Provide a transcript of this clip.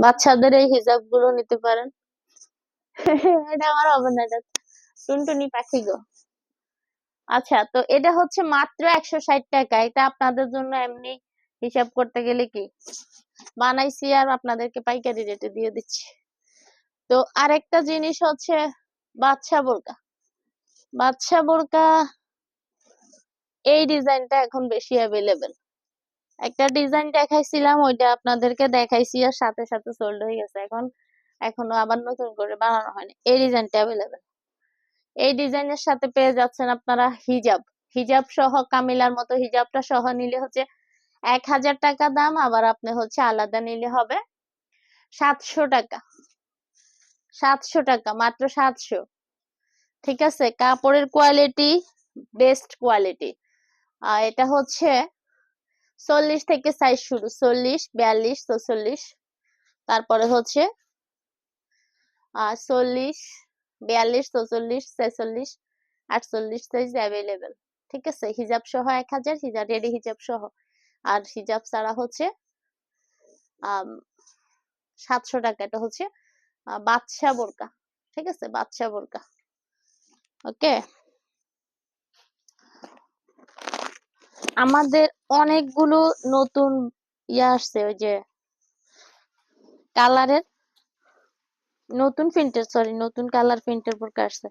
বাচ্চাদের এই হিজাব গুলো নিতে পারেন। এটা আমার হবে না, এটা টুনটুনি পাখি গো। আচ্ছা, তো এটা হচ্ছে মাত্র 160 টাকা। এটা আপনাদের জন্য এমনি হিসাব করতে গেলে কি বানাইছি, আর আপনাদেরকে পাইকারি রেটে দিয়ে দিচ্ছি। তো আরেকটা জিনিস হচ্ছে বাচ্চা বোরকা। বাচ্চা বোরকা এই ডিজাইনটা এখন বেশি অ্যাভেলেবেল। একটা ডিজাইন দেখাইছিলাম, ওইটা আপনাদেরকে দেখাইছি আর সাথে সাথে সোল্ড হয়ে গেছে। এখনো আবার নতুন করে বানানো হয়নি। এই ডিজাইনটা অ্যাভেলেবেল। এই ডিজাইনের সাথে পেয়ে যাচ্ছেন আপনারা হিজাব। হিজাব সহ কামিলার মতো হিজাবটা সহ নিলে হচ্ছে 1000 টাকা দাম। আবার আপনি হচ্ছে আলাদা নিলে হবে 700 টাকা। 700 টাকা, মাত্র 700। ঠিক আছে, কাপড়ের কোয়ালিটি বেস্ট কোয়ালিটি। এটা হচ্ছে 40 থেকে সাইজ শুরু, 40, 42, 44, তারপরে হচ্ছে 40, 42, 44, 46, 48 সাইজ অ্যাভেলেবেল। ঠিক আছে, হিজাব সহ 1000, হিজাব রেডি হিজাব সহ। আর হিজাব ছাড়া হচ্ছে 700 টাকা। এটা হচ্ছে বাচ্চা বোরকা। ঠিক আছে, বাচ্চা বোরকা। ওকে, আমাদের অনেকগুলো নতুন আসছে, ওই যে কালারের নতুন প্রিন্টের, নতুন কালার প্রিন্টের বোরকা আসছে।